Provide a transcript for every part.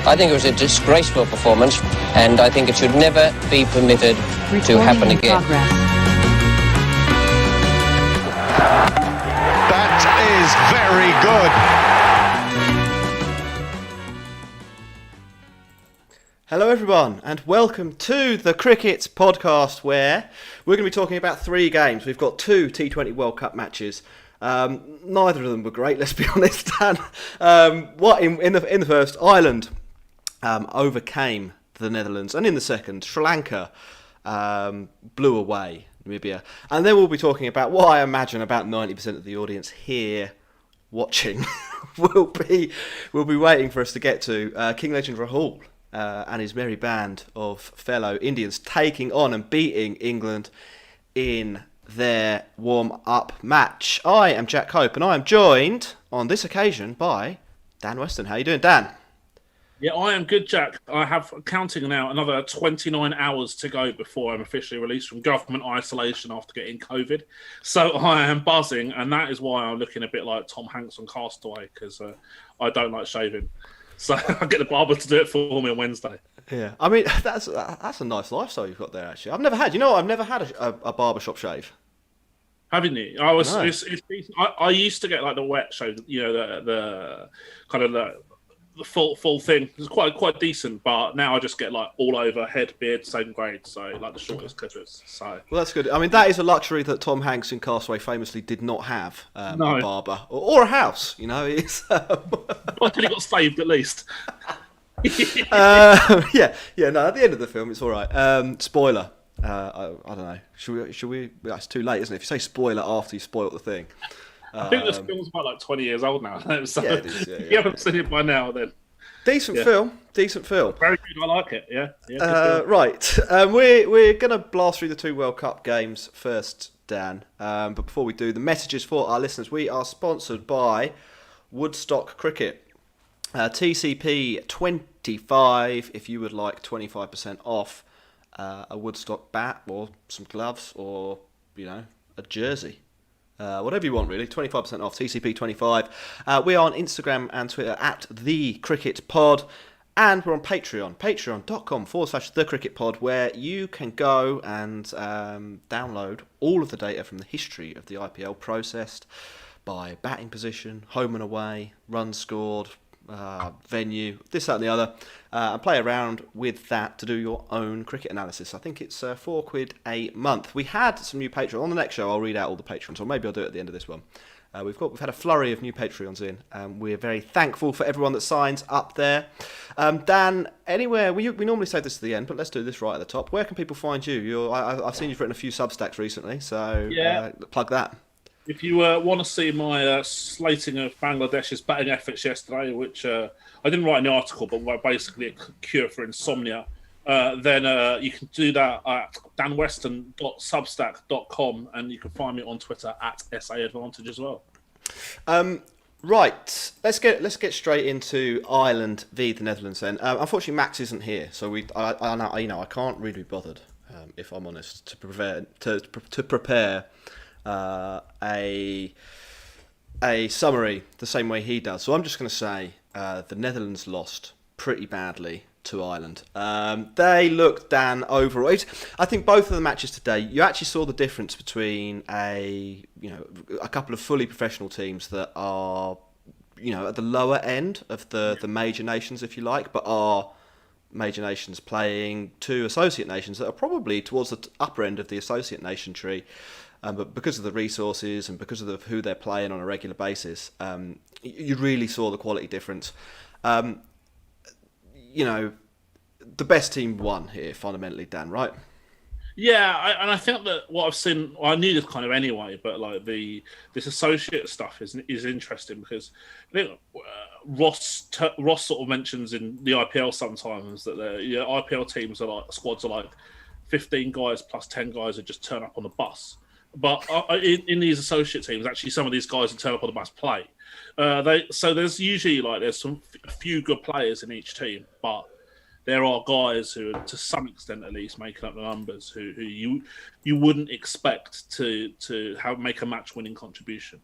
I think it was a disgraceful performance, and I think it should never be permitted to happen again. That is very good. Hello everyone, and welcome to the Cricket Podcast, where we're going to be talking about three games. We've got two T20 World Cup matches. Neither of them were great, let's be honest, Dan. In the first, Ireland overcame the Netherlands, and in the second, Sri Lanka blew away Namibia. And then we'll be talking about what I imagine about 90% of the audience here watching will be waiting for us to get to. King Legend Rahul and his merry band of fellow Indians taking on and beating England in their warm-up match. I am Jack Hope, and I am joined on this occasion by Dan Weston. How are you doing, Dan? Yeah, I am good, Jack. I have, counting now, another 29 hours to go before I'm officially released from government isolation after getting COVID. So I am buzzing, and that is why I'm looking a bit like Tom Hanks on Castaway, because I don't like shaving. So I'll get the barber to do it for me on Wednesday. Yeah, I mean, that's a nice lifestyle you've got there, actually. I've never had a barbershop shave. Haven't you? No. It's decent. I used to get like the wet shave, you know, the kind of the full thing. It's quite decent, but now I just get like all over head, beard, same grade, so like the shortest clippers. So well, that's good. I mean, that is a luxury that Tom Hanks in Castaway famously did not have. No. A barber or a house, you know. It's until he got saved at least. yeah. No, at the end of the film, it's all right. Spoiler. I don't know. Should we? It's too late, isn't it? If you say spoiler after you spoiled the thing. I think this film's about like 20 years old now. So yeah, it is, if you haven't seen it by now, then decent film. Very good. I like it. Yeah. Right. We're gonna blast through the two World Cup games first, Dan. But before we do, the messages for our listeners. We are sponsored by Woodstock Cricket. TCP 25. If you would like 25% off a Woodstock bat or some gloves or a jersey. Whatever you want, really. 25% off, TCP 25. We are on Instagram and Twitter at The Cricket Pod. And we're on Patreon, patreon.com/The Cricket Pod, where you can go and download all of the data from the history of the IPL, processed by batting position, home and away, runs scored, venue, this, that and the other, and play around with that to do your own cricket analysis. I think it's £4 a month. We had some new Patreons. On the next show I'll read out all the Patreons, or maybe I'll do it at the end of this one. We've had a flurry of new Patreons in, and we're very thankful for everyone that signs up there. Dan, anywhere, we normally say this at the end, but let's do this right at the top. Where can people find you? I've seen you've written a few Substacks recently, so plug that. If you want to see my slating of Bangladesh's batting efforts yesterday, which I didn't write an article, but basically a cure for insomnia, then you can do that at danweston.substack.com, and you can find me on Twitter at SAAdvantage as well. Right, let's get straight into Ireland v the Netherlands then. Unfortunately, Max isn't here, so I can't really be bothered, if I'm honest, to prepare a summary the same way he does. So I'm just going to say the Netherlands lost pretty badly to Ireland. They looked, Dan, overall. I think both of the matches today, you actually saw the difference between a couple of fully professional teams that are at the lower end of the major nations, if you like, but are major nations playing two associate nations that are probably towards the upper end of the associate nation tree. But because of the resources and because of who they're playing on a regular basis, you really saw the quality difference. The best team won here, fundamentally, Dan, right? Yeah, and I think that what I've seen, I knew this kind of anyway, but like this associate stuff is interesting, because I think Ross sort of mentions in the IPL sometimes that the IPL teams are like, squads are like 15 guys plus 10 guys who just turn up on the bus. But in these associate teams, actually, some of these guys who turn up on the bus play. So there's usually there's a few good players in each team, but there are guys who, to some extent at least, making up the numbers who you wouldn't expect to make a match-winning contribution.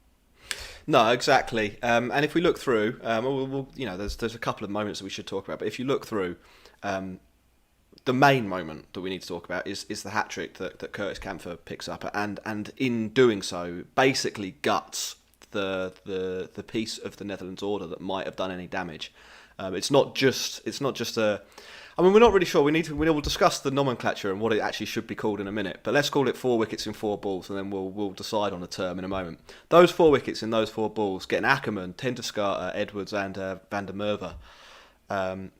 No, exactly. And if we look through, there's a couple of moments that we should talk about. But if you look through, the main moment that we need to talk about is the hat trick that Curtis Campher picks up, and in doing so, basically guts the piece of the Netherlands order that might have done any damage. It's not just a. I mean, we're not really sure. We'll discuss the nomenclature and what it actually should be called in a minute. But let's call it 4 wickets in 4 balls, and then we'll decide on a term in a moment. Those 4 wickets in those 4 balls, getting Ackerman, ten Doeschate, Edwards, and Van der Merwe.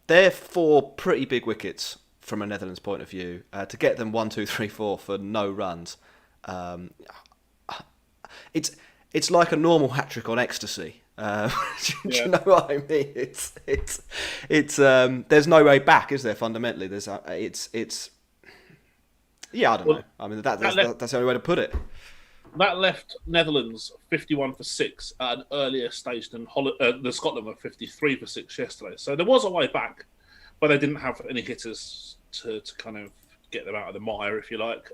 They're 4 pretty big wickets from a Netherlands point of view. To get them 1, 2, 3, 4 for no runs, it's like a normal hat trick on ecstasy. Do you know what I mean? It's there's no way back, is there? Fundamentally, I don't know. I mean, that's the only way to put it. That left Netherlands 51 for 6 at an earlier stage than the Scotland were 53 for 6 yesterday. So there was a way back, but they didn't have any hitters to kind of get them out of the mire, if you like.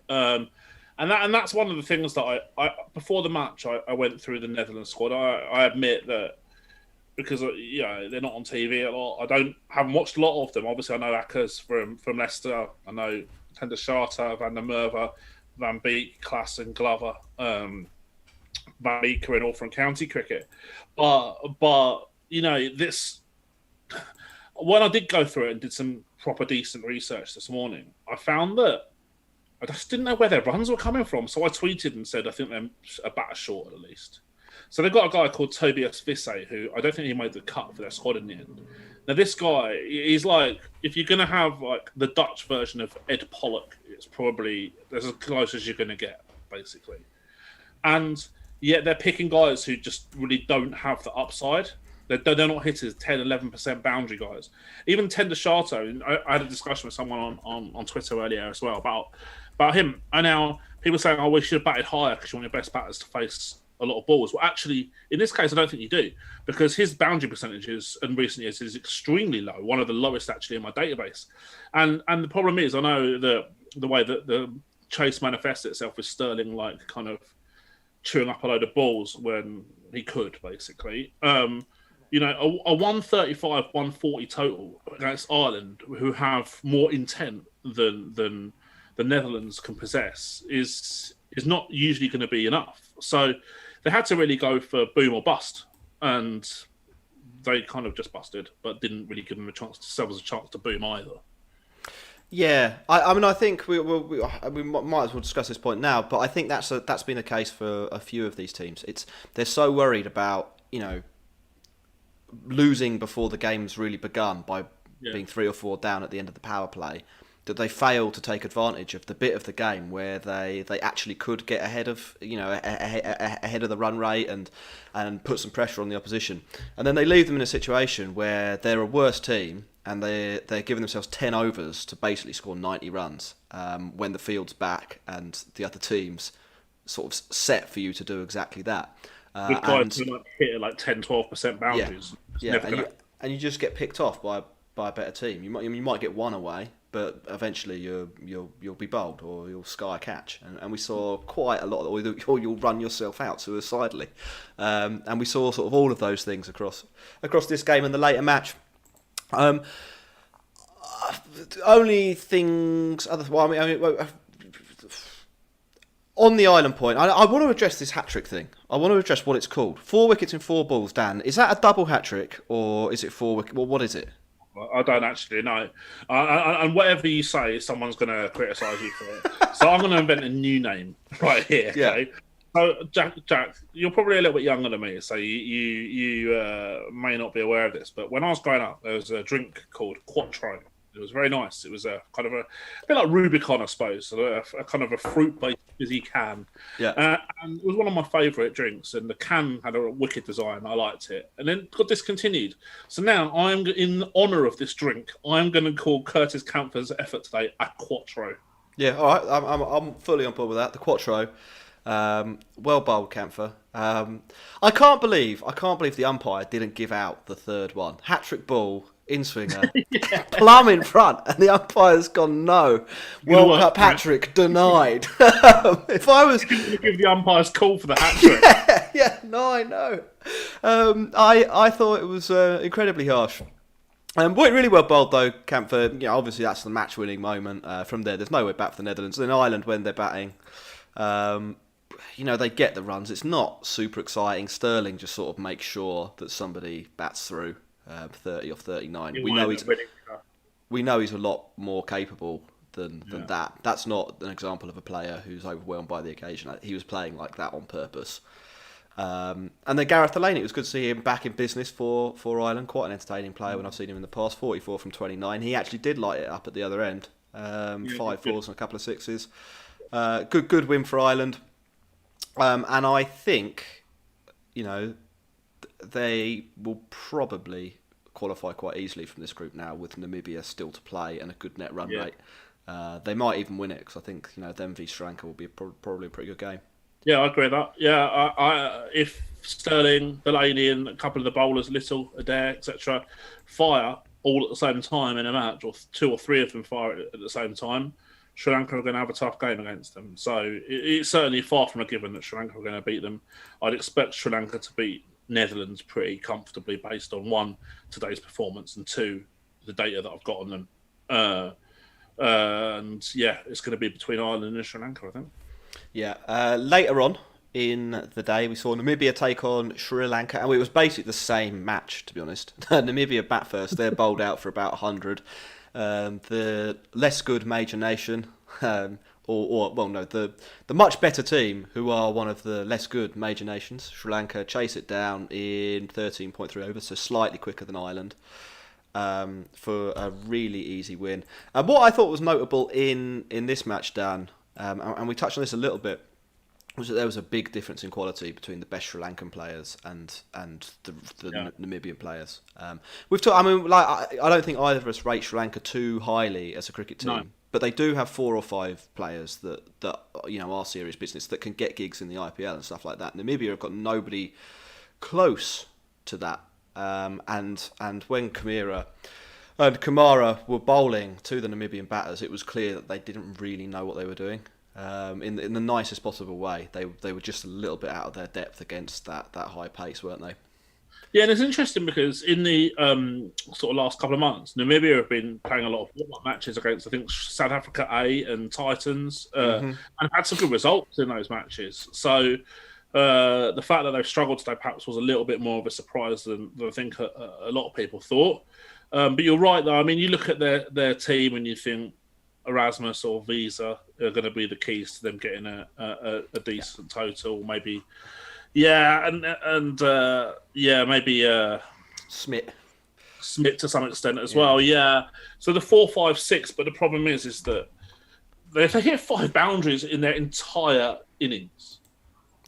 And that's one of the things that I before the match I went through the Netherlands squad. I admit that because they're not on TV a lot. I haven't watched a lot of them. Obviously, I know Akkers from Leicester. I know ten Doeschate, Van der Merwe, Van Beek, Klaas and Glover, Van Beek are in all from county cricket. But this when I did go through it and did some proper decent research this morning, I found that I just didn't know where their runs were coming from. So I tweeted and said, I think they're a batter short at least. So they've got a guy called Tobias Visse, who I don't think he made the cut for their squad in the end. Now, this guy, he's like, if you're going to have like the Dutch version of Ed Pollock, it's probably as close as you're going to get, basically. And yet they're picking guys who just really don't have the upside. They're not hitters, 10, 11% boundary guys. Even ten Doeschate, I had a discussion with someone on Twitter earlier as well about him. And now people saying, we should have batted higher because you want your best batters to face a lot of balls. Well, actually, in this case, I don't think you do, because his boundary percentages in recent years is extremely low, one of the lowest actually in my database. And the problem is, I know that the way that the chase manifests itself is Sterling like kind of chewing up a load of balls when he could, basically. A 135, 140 total against Ireland, who have more intent than the Netherlands can possess, is not usually going to be enough. So they had to really go for boom or bust, and they kind of just busted, but didn't really give them themselves a chance to boom either. Yeah, I mean, I think we might as well discuss this point now, but I think that's been the case for a few of these teams. They're so worried about losing before the game's really begun by being 3 or 4 down at the end of the power play, that they fail to take advantage of the bit of the game where they actually could get ahead of ahead of the run rate and put some pressure on the opposition, and then they leave them in a situation where they're a worse team and they're giving themselves 10 overs to basically score 90 runs when the field's back and the other team's sort of set for you to do exactly that. With guys who might hit at like 10, 12% boundaries. And you just get picked off by a better team. You might get one away, but eventually you'll be bowled or you'll sky a catch. And we saw quite a lot, or you'll run yourself out suicidally. And we saw sort of all of those things across this game and the later match. Only things. On the island point, I want to address this hat-trick thing. I want to address what it's called. 4 wickets in 4 balls, Dan. Is that a double hat-trick, or is it 4 wickets? Well, what is it? I don't actually know. And whatever you say, someone's going to criticise you for it. So I'm going to invent a new name right here. Okay? So, Jack, you're probably a little bit younger than me, so you may not be aware of this. But when I was growing up, there was a drink called Quattro. It was very nice. It was a kind of a bit like Rubicon, I suppose, a kind of a fruit-based fizzy can. Yeah. And it was one of my favourite drinks, and the can had a wicked design. I liked it, and then it got discontinued. So now I'm in honour of this drink. I'm going to call Curtis Campher's effort today a Quattro. Yeah, all right. I'm fully on board with that. The Quattro. Well bowled, Campher. I can't believe the umpire didn't give out the third one. Hat-trick ball. In-swinger, plumb in front, and the umpire's gone, no. World Cup hat-trick denied. If I was... give the umpire's call for the hat-trick. No, I know. I thought it was incredibly harsh. Really well bowled though, Camphor. Obviously that's the match-winning moment. From there's no way back for the Netherlands. And in Ireland, when they're batting, they get the runs. It's not super exciting. Sterling just sort of makes sure that somebody bats through 30 or 39. We know he's a lot more capable than that. That's not an example of a player who's overwhelmed by the occasion. He was playing like that on purpose. And then Gareth Delaney, it was good to see him back in business for Ireland. Quite an entertaining player when I've seen him in the past. 44 from 29. He actually did light it up at the other end. 5 fours and a couple of sixes. Good win for Ireland. And I think, they will probably qualify quite easily from this group now, with Namibia still to play and a good net run rate. They might even win it, because I think them v Sri Lanka will be probably a pretty good game. Yeah, I agree with that. Yeah, I if Sterling, Delaney, and a couple of the bowlers, Little, Adair, etc., fire all at the same time in a match, or 2 or 3 of them fire at the same time, Sri Lanka are going to have a tough game against them. So it's certainly far from a given that Sri Lanka are going to beat them. I'd expect Sri Lanka to beat Netherlands pretty comfortably, based on 1, today's performance, and 2, the data that I've got on them. And yeah, it's going to be between Ireland and Sri Lanka, I think. Yeah. Later on in the day, we saw Namibia take on Sri Lanka, and it was basically the same match, to be honest. Namibia bat first. They're bowled out for about 100. The less good major nation, the much better team, who are one of the less good major nations, Sri Lanka, chase it down in 13.3 overs, so slightly quicker than Ireland, for a really easy win. And what I thought was notable in this match, Dan, and we touched on this a little bit, was that there was a big difference in quality between the best Sri Lankan players and the Namibian players. We've talked. I mean, I don't think either of us rate Sri Lanka too highly as a cricket team, no. But they do have 4 or 5 players that are serious business, that can get gigs in the IPL and stuff like that. Namibia have got nobody close to that. And when Kamara and Kamara were bowling to the Namibian batters, it was clear that they didn't really know what they were doing. In the nicest possible way, they were just a little bit out of their depth against that high pace, weren't they? Yeah, and it's interesting because in the sort of last couple of months, Namibia have been playing a lot of warm-up matches against, I think, South Africa A and Titans, and had some good results in those matches. So the fact that they've struggled today perhaps was a little bit more of a surprise than I think a lot of people thought. But you're right, though. I mean, you look at their team and you think Erasmus or Visa are going to be the keys to them getting a decent total, maybe. Yeah, maybe Smith to some extent as well. Yeah, so the 4, 5, 6. But the problem is that if they hit 5 boundaries in their entire innings,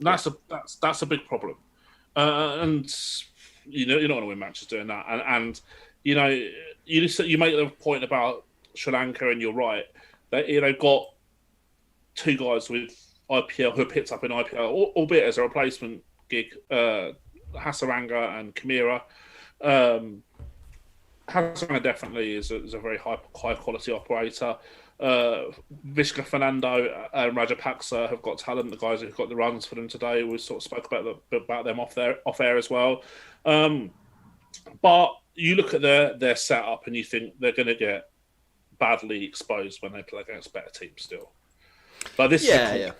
that's a big problem. And you're not going to win matches doing that. And you make the point about Sri Lanka, and you're right. They've got 2 guys with IPL who are picked up in IPL, albeit as a replacement gig, Hasaranga and Kamara. Hasaranga definitely is a very high quality operator. Vishka Fernando and Rajapaksa have got talent. The guys who've got the runs for them today, we sort of spoke about them off air as well. But you look at their setup and you think they're going to get badly exposed when they play against better teams still. But this is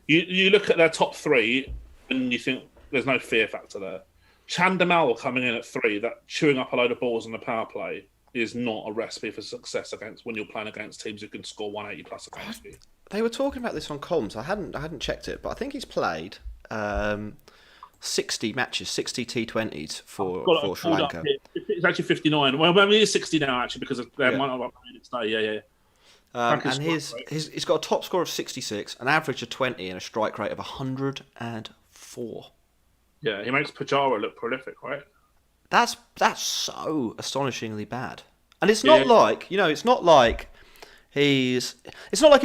you look at their top 3 and you think there's no fear factor there. Chandimal coming in at 3, that chewing up a load of balls on the power play, is not a recipe for success when you're playing against teams who can score 180 plus against you. They were talking about this on comms. I hadn't checked it, but I think he's played 60 matches, 60 T20s for Sri Lanka. It's actually 59. Well, I mean, it's 60 now actually, because they might not have played it today. Yeah. And he's got a top score of 66, an average of 20, and a strike rate of 104. Yeah, he makes Pujara look prolific, right? That's so astonishingly bad. And it's not like he's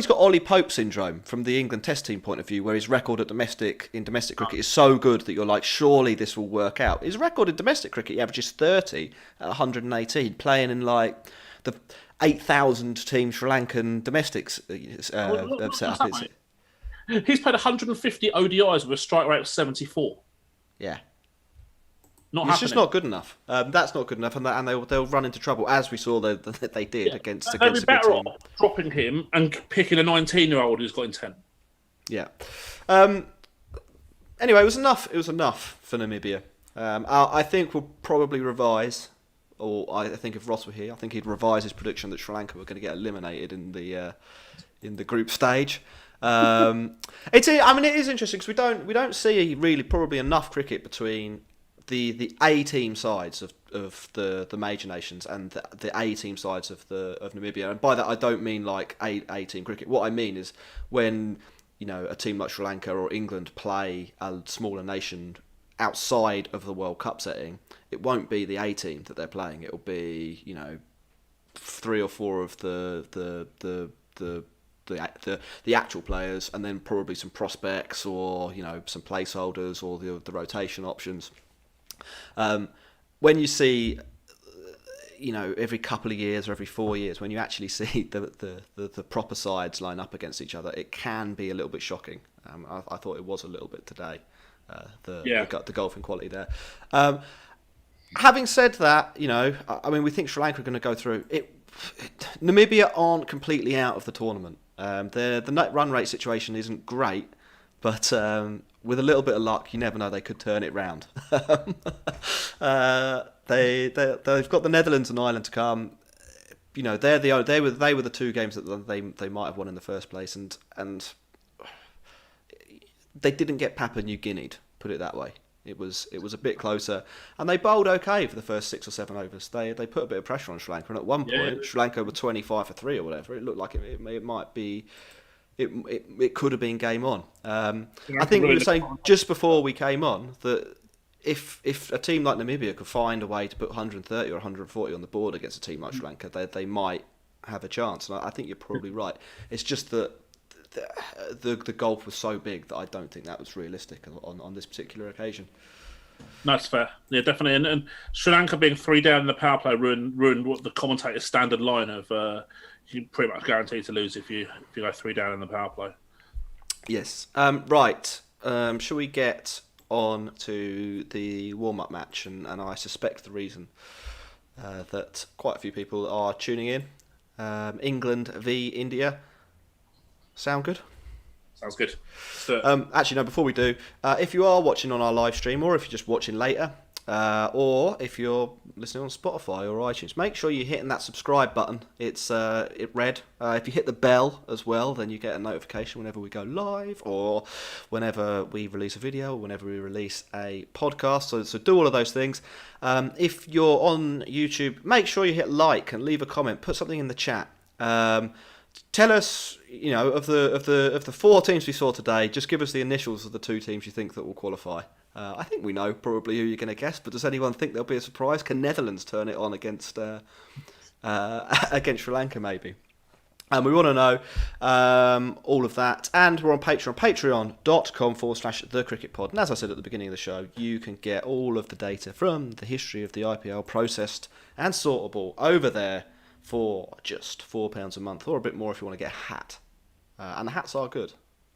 got Ollie Pope syndrome from the England Test team point of view, where his record at domestic cricket is so good that you're like, surely this will work out. His record in domestic cricket, he averages 30 at 118, playing in like the 8,000 team Sri Lankan domestics setup. He's played 150 ODIs with a strike rate of 74. Yeah. It's just not good enough. That's not good enough, and they'll run into trouble, as we saw that they did against They'd a be good better team. off dropping him and picking a 19-year-old who's got intent. Yeah. Anyway, it was enough. It was enough for Namibia. I think we'll probably revise, or I think if Ross were here, I think he'd revise his prediction that Sri Lanka were going to get eliminated in the group stage. It is interesting because we don't see really probably enough cricket between the A team sides of the major nations and the A team sides of Namibia. And by that I don't mean like A team cricket. What I mean is when a team like Sri Lanka or England play a smaller nation outside of the World Cup setting, it won't be the A team that they're playing. It'll be 3 or 4 of the actual players, and then probably some prospects or some placeholders or the rotation options. When you see every couple of years or every 4 years, when you actually see the proper sides line up against each other, it can be a little bit shocking. I thought it was a little bit today. The golfing quality there. Having said that, we think Sri Lanka are going to go through it. Namibia aren't completely out of the tournament. The net run rate situation isn't great, but with a little bit of luck, you never know, they could turn it round. They've got the Netherlands and Ireland to come. They were the 2 games that they might have won in the first place, and they didn't get Papua New Guinea'd, put it that way. It was a bit closer, and they bowled okay for the first 6 or 7 overs. They put a bit of pressure on Sri Lanka, and at one point Sri Lanka were 25 for 3 or whatever. It looked like it might be. It could have been game on. I think we were saying just before we came on that if a team like Namibia could find a way to put 130 or 140 on the board against a team like Sri Lanka, they might have a chance. And I think you're probably right. It's just that the gulf was so big that I don't think that was realistic on this particular occasion. That's fair. Yeah, definitely. And Sri Lanka being 3 down in the power play ruined what the commentator's standard line of you're pretty much guaranteed to lose if you go 3 down in the power play. Yes. Right. Shall we get on to the warm-up match? And I suspect the reason that quite a few people are tuning in. England v India. Sound good? Sounds good. Actually, no, before we do, if you are watching on our live stream, or if you're just watching later, or if you're listening on Spotify or iTunes, make sure you're hitting that subscribe button. It's red. If you hit the bell as well, then you get a notification whenever we go live or whenever we release a video or whenever we release a podcast. So do all of those things. If you're on YouTube, make sure you hit like and leave a comment. Put something in the chat. Tell us, of the 4 teams we saw today, just give us the initials of the 2 teams you think that will qualify. I think we know probably who you're going to guess, but does anyone think there'll be a surprise? Can Netherlands turn it on against Sri Lanka maybe? We want to know all of that. And we're on Patreon, patreon.com/thecricketpod. And as I said at the beginning of the show, you can get all of the data from the history of the IPL processed and sortable over there for just £4 a month, or a bit more if you want to get a hat. And the hats are good.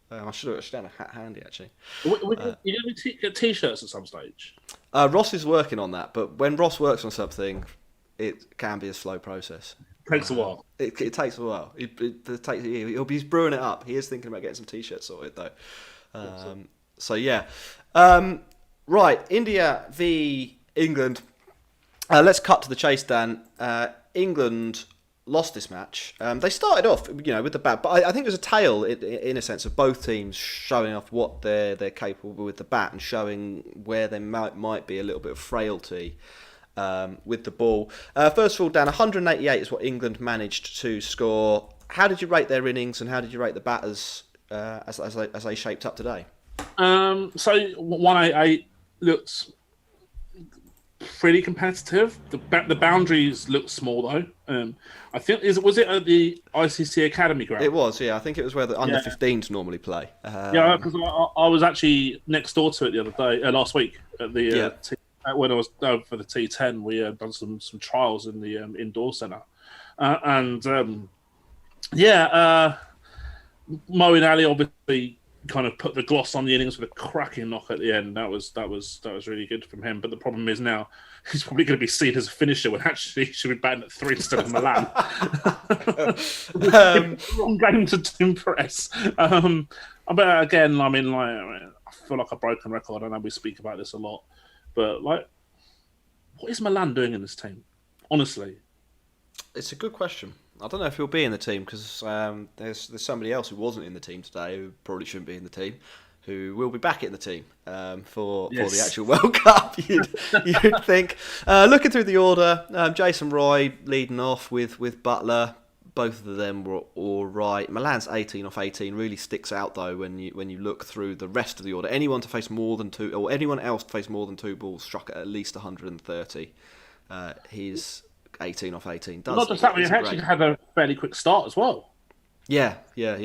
I should have a hat handy, actually. You going to get T-shirts at some stage? Ross is working on that, but when Ross works on something, it can be a slow process. It takes a while. It takes a while. He's brewing it up. He is thinking about getting some T-shirts sorted, though. So, yeah. Right, India v England. Let's cut to the chase, Dan. England lost this match. They started off, with the bat, but I think there's a tale in a sense of both teams showing off what they're capable with the bat and showing where there might be a little bit of frailty with the ball. First of all, Dan, 188 is what England managed to score. How did you rate their innings, and how did you rate the batters as they shaped up today? So 188 looks pretty competitive. The boundaries look small though. I think was it at the ICC Academy ground? It was, yeah. I think it was where the under 15s normally play. Yeah, because I was actually next door to it the other day, last week at the when I was for the T10. We done some trials in the indoor centre, Moeen Ali obviously kind of put the gloss on the innings with a cracking knock at the end. That was really good from him. But the problem is now he's probably going to be seen as a finisher when actually he should be batting at 3 instead of Milan. Wrong game to impress. But again, I mean, I feel like a broken record. I know we speak about this a lot, but like, what is Milan doing in this team? Honestly, it's a good question. I don't know if he'll be in the team because there's somebody else who wasn't in the team today who probably shouldn't be in the team, who will be back in the team for the actual World Cup. You'd think. Looking through the order, Jason Roy leading off with Butler. Both of them were all right. Milan's 18 off 18 really sticks out though when you look through the rest of the order. Anyone to face more than two, or anyone else to face more than 2 balls struck at least 130. He's 18 off 18. Not just that, he actually had a fairly quick start as well. Yeah.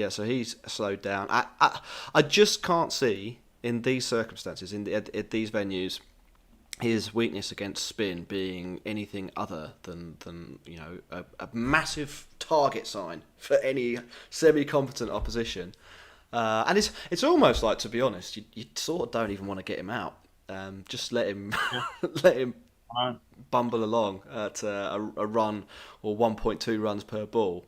So he's slowed down. I just can't see in these circumstances, in these venues, his weakness against spin being anything other than a massive target sign for any semi-competent opposition. And it's almost like, to be honest, you sort of don't even want to get him out. Just let him let him bumble along at a run or 1.2 runs per ball,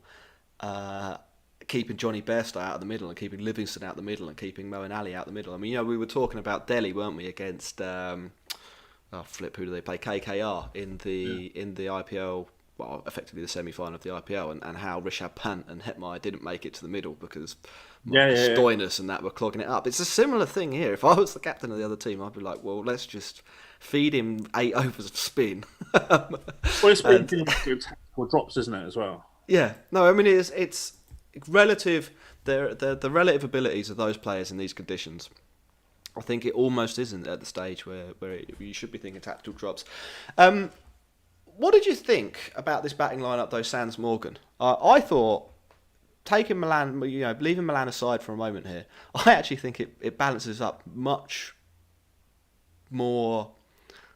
keeping Johnny Bairstow out of the middle and keeping Livingston out the middle and keeping Moeen Ali out the middle. I mean, we were talking about Delhi, weren't we, against who do they play? KKR in the IPL. Well, effectively the semi-final of the IPL, and how Rishabh Pant and Hetmeyer didn't make it to the middle because Stoinis and that were clogging it up. It's a similar thing here. If I was the captain of the other team, I'd be like, well, let's just feed him 8 overs of spin. Well, it's good tactical drops, isn't it, as well? Yeah. No, I mean, it's relative. The relative abilities of those players in these conditions. I think it almost isn't at the stage where you should be thinking tactical drops. What did you think about this batting lineup, though, sans Morgan? I thought, taking Milan, leaving Milan aside for a moment here, I actually think it balances up much more.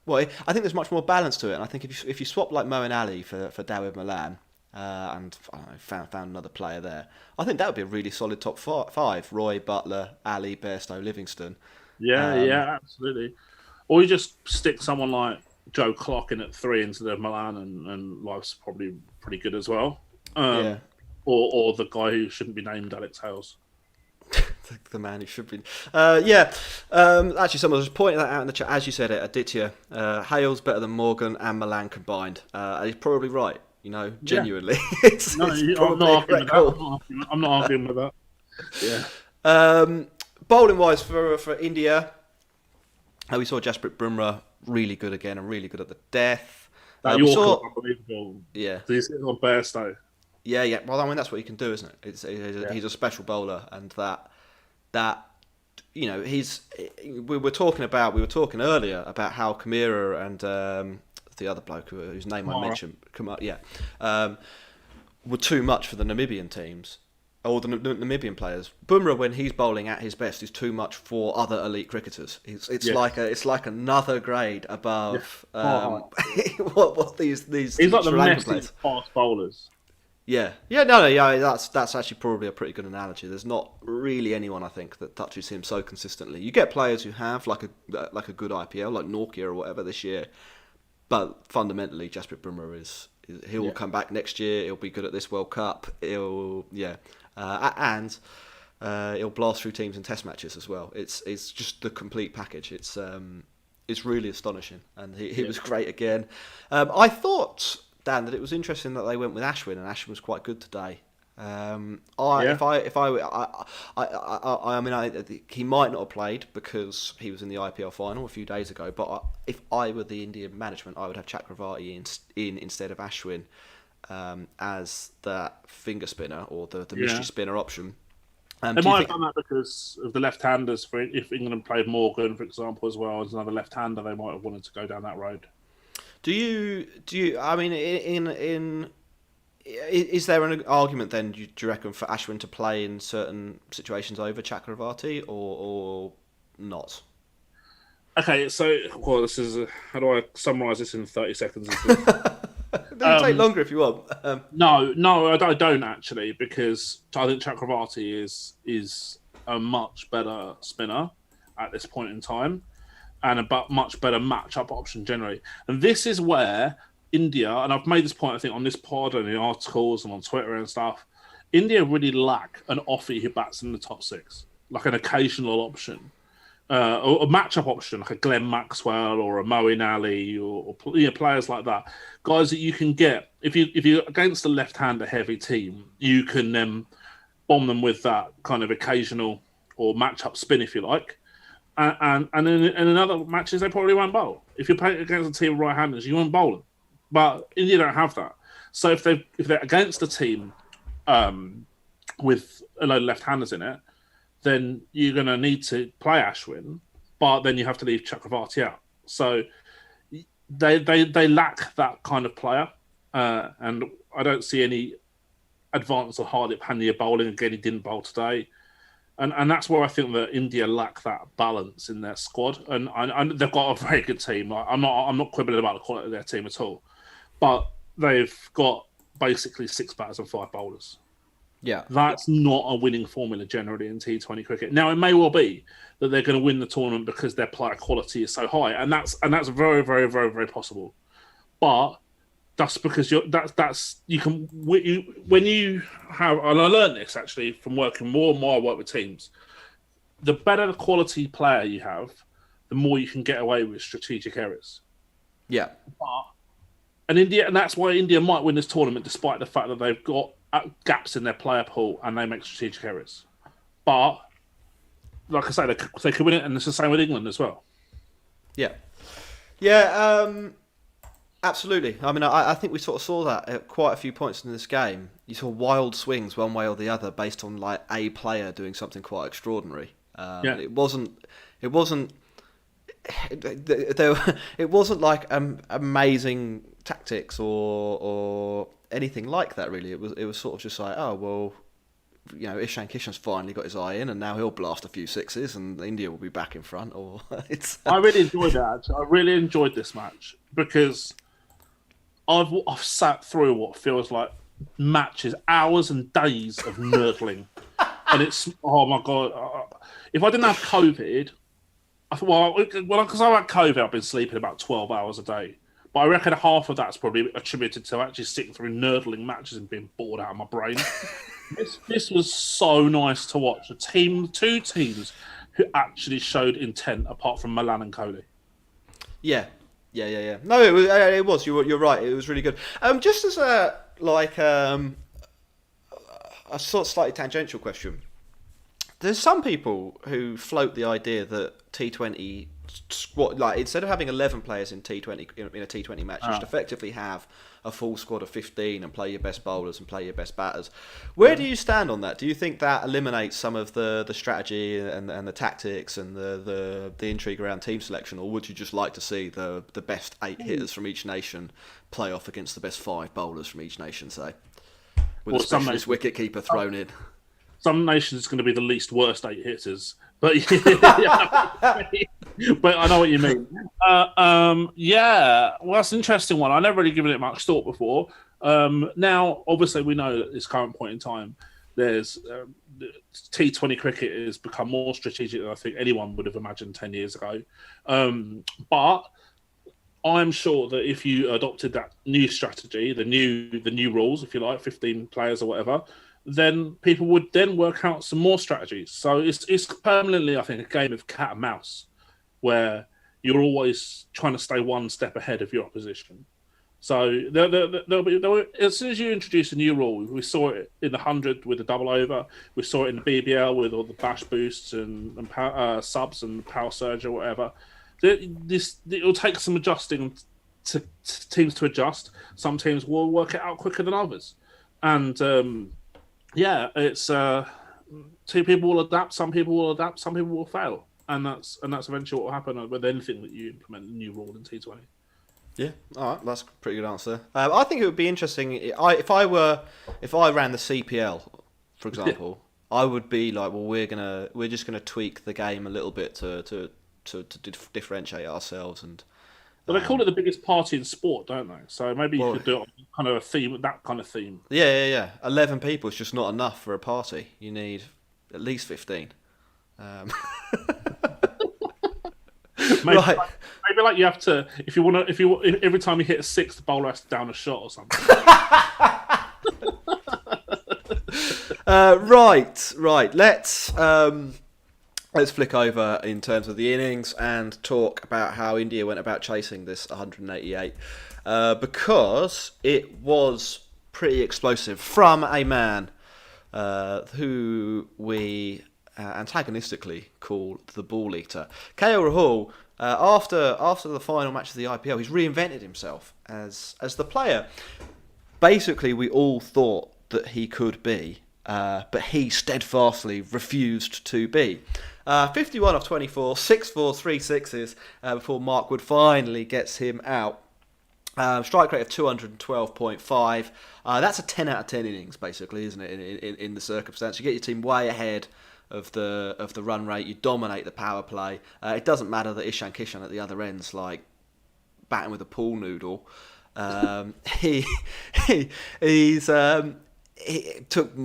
Well, I think there's much more balance to it, and I think if you swap like Moeen Ali for Dawid Malan, and I don't know, found another player there, I think that would be a really solid top 5. Roy, Butler, Ali, Bairstow, Livingston. Yeah, absolutely. Or you just stick someone like Joe Clark in at 3 instead of Milan, and life's probably pretty good as well. Or the guy who shouldn't be named, Alex Hales. The man who should be. Actually, someone was pointing that out in the chat. As you said it, Aditya, Hales better than Morgan and Milan combined. And he's probably right. Genuinely. I'm not arguing with that. Yeah. Bowling wise for India, we saw Jasprit Bumrah really good again and really good at the death. That Yorker, unbelievable. Yeah. So he's on Bairstow. Yeah. Well, I mean, that's what he can do, isn't it? He's a special bowler, and that we were talking earlier about how Kamira and the other bloke whose name I mentioned, were too much for the Namibian teams. Or the Namibian players. Bumrah, when he's bowling at his best, is too much for other elite cricketers. It's like another grade above what these he's like Sri the Lankan Messi players. Fast bowlers. Yeah. That's actually probably a pretty good analogy. There's not really anyone I think that touches him so consistently. You get players who have like a good IPL, like Norkia or whatever this year, but fundamentally, Jasprit Bumrah he'll come back next year. He'll be good at this World Cup. And he'll blast through teams in Test matches as well. It's just the complete package. It's really astonishing, and he was great again. I thought, Dan, that it was interesting that they went with Ashwin, and Ashwin was quite good today. He might not have played because he was in the IPL final a few days ago. But if I were the Indian management, I would have Chakravarti in instead of Ashwin. As that finger spinner or the mystery spinner option. They might have done that because of the left-handers. If England played Morgan, for example, as well as another left-hander, they might have wanted to go down that road. Do you? I mean, is there an argument then? Do you reckon for Ashwin to play in certain situations over Chakravarti or not? Okay, so this is how do I summarise this in 30 seconds? It'll take longer if you want. No, I don't actually, because I think Chakravarti is a much better spinner at this point in time, and a much better matchup option generally. And this is where India, and I've made this point, I think, on this pod and in articles and on Twitter and stuff, India really lack an offie who bats in the top six, like an occasional option. Or a matchup option, like a Glenn Maxwell or a Moeen Ali or players like that. Guys that you can get, if you're against a left-hander heavy team, you can bomb them with that kind of occasional or matchup spin, if you like. And in other matches, they probably won't bowl. If you're playing against a team of right-handers, you won't bowl them. But India don't have that. So if they're against a team with a load of left-handers in it, then you're going to need to play Ashwin, but then you have to leave Chakravarti out. So they lack that kind of player, and I don't see any advance or Hardik Pandya bowling. Again, he didn't bowl today. And that's where I think that India lack that balance in their squad. And they've got a very good team. Like, I'm not quibbling about the quality of their team at all. But they've got basically 6 batters and 5 bowlers. Yeah. That's not a winning formula generally in T20 cricket. Now, it may well be that they're going to win the tournament because their player quality is so high. And that's very, very, very, very possible. But that's because when you have, and I learned this actually from working more and more. I work with teams. The better the quality player you have, the more you can get away with strategic errors. Yeah, and that's why India might win this tournament, despite the fact that they've got gaps in their player pool and they make strategic errors. But like I say, they could win it, and it's the same with England as well. Yeah. Absolutely. I mean, I think we sort of saw that at quite a few points in this game. You saw wild swings one way or the other based on like a player doing something quite extraordinary. It wasn't like amazing tactics or anything like that. Really, it was sort of just like, oh well, you know, Ishan Kishan's finally got his eye in, and now he'll blast a few sixes, and India will be back in front. Or it's. I really enjoyed that. Actually. I really enjoyed this match because I've sat through what feels like matches, hours and days of nerdling, and it's oh my god! If I didn't have COVID, I thought because I had COVID, I've been sleeping about 12 hours a day. But I reckon half of that's probably attributed to actually sitting through nerdling matches and being bored out of my brain. This was so nice to watch. Two teams who actually showed intent, apart from Malan and Kohli. Yeah. No, it was. You're right. It was really good. Just as a sort of slightly tangential question. There's some people who float the idea that T20 squad, like instead of having 11 players in T20 in a T20 match, you should effectively have a full squad of 15 and play your best bowlers and play your best batters. Where do you stand on that? Do you think that eliminates some of the strategy and the tactics and the intrigue around team selection, or would you just like to see the best 8 hitters from each nation play off against the best 5 bowlers from each nation, say, with a specialist wicket keeper thrown in? Some nations it's going to be the least worst 8 hitters, but but I know what you mean. Well, that's an interesting one. I've never really given it much thought before. Now, obviously, we know at this current point in time, there's T20 cricket has become more strategic than I think anyone would have imagined 10 years ago. But I'm sure that if you adopted that new strategy, the new rules, if you like, 15 players or whatever, then people would then work out some more strategies. So it's permanently, I think, a game of cat and mouse, where you're always trying to stay one step ahead of your opposition. So there'll be as soon as you introduce a new rule, we saw it in the 100 with the double over, we saw it in the BBL with all the bash boosts and subs and power surge or whatever. It'll take some adjusting to teams to adjust. Some teams will work it out quicker than others, and it's 2 people will adapt, some people will adapt, some people will fail, and that's eventually what will happen with anything that you implement a new rule in T20. Yeah, all right, that's a pretty good answer. I think it would be interesting if I ran the CPL, for example. I would be like, well, we're just gonna tweak the game a little bit to differentiate ourselves and. But they call it the biggest party in sport, don't they? So maybe you could do it on kind of a theme, that kind of theme. Yeah. 11 people is just not enough for a party. You need at least 15. Maybe, Right. maybe like you have to, if every time you hit a six, the bowler has to down a shot or something. Right. Let's flick over in terms of the innings and talk about how India went about chasing this 188, because it was pretty explosive from a man who we antagonistically call the ball eater. KL Rahul, after the final match of the IPL, he's reinvented himself as the player basically we all thought that he could be, but he steadfastly refused to be. 51 off 24, 6-4, 3 sixes before Mark Wood finally gets him out. Strike rate of 212.5. That's a 10 out of 10 innings, basically, isn't it? In the circumstance, you get your team way ahead of the run rate. You dominate the power play. It doesn't matter that Ishan Kishan at the other end's like batting with a pool noodle. He took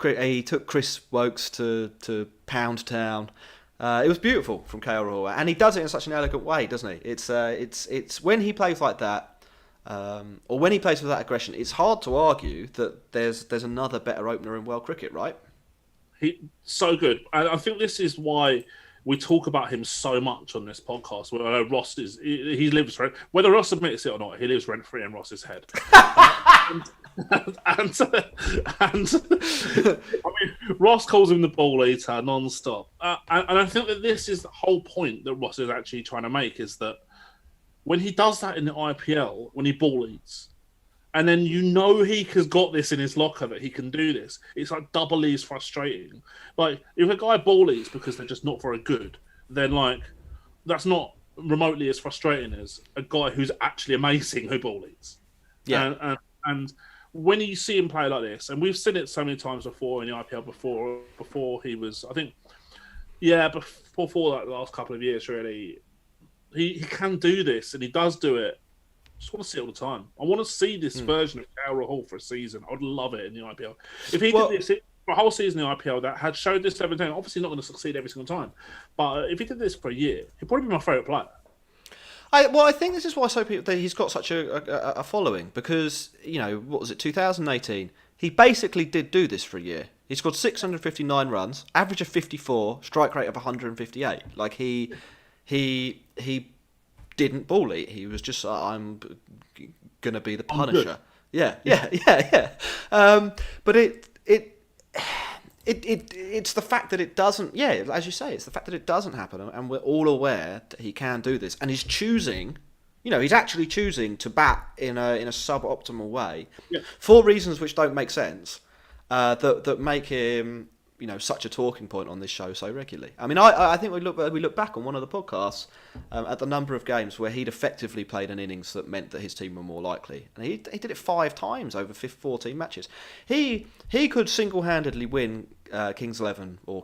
He took Chris Wokes to Pound Town. It was beautiful from KL Rahul, and he does it in such an elegant way, doesn't he? It's when he plays like that, or when he plays with that aggression, it's hard to argue that there's another better opener in world cricket, right? So good. I think this is why we talk about him so much on this podcast. Where Ross he lives rent, whether Ross admits it or not, he lives rent free in Ross's head. and I mean, Ross calls him the ball eater non-stop, and I think that this is the whole point that Ross is actually trying to make, is that when he does that in the IPL, when he ball eats, and then he has got this in his locker that he can do this, it's like doubly as frustrating. Like, if a guy ball eats because they're just not very good, then like that's not remotely as frustrating as a guy who's actually amazing who ball eats. Yeah, and when you see him play like this, and we've seen it so many times before in the IPL, before he was, I think, before that last couple of years, really, he can do this, and he does do it. I just want to see it all the time. I want to see this version of KL Rahul for a season. I would love it in the IPL. If he did this for a whole season in the IPL that had showed this 17, obviously not going to succeed every single time, but if he did this for a year, he'd probably be my favourite player. I think this is why he's got such a following, because, what was it, 2018? He basically did do this for a year. He scored 659 runs, average of 54, strike rate of 158. Like, he didn't ball eat. He was just, I'm gonna be the Punisher. Yeah. But it's the fact that it doesn't. Yeah, as you say, it's the fact that it doesn't happen, and we're all aware that he can do this, and he's choosing. He's actually choosing to bat in a suboptimal way, for reasons which don't make sense. That make him, such a talking point on this show so regularly. I mean, I think we look back on one of the podcasts at the number of games where he'd effectively played an innings that meant that his team were more likely, and he did it 5 times over 14 matches. He could single-handedly win Kings 11 or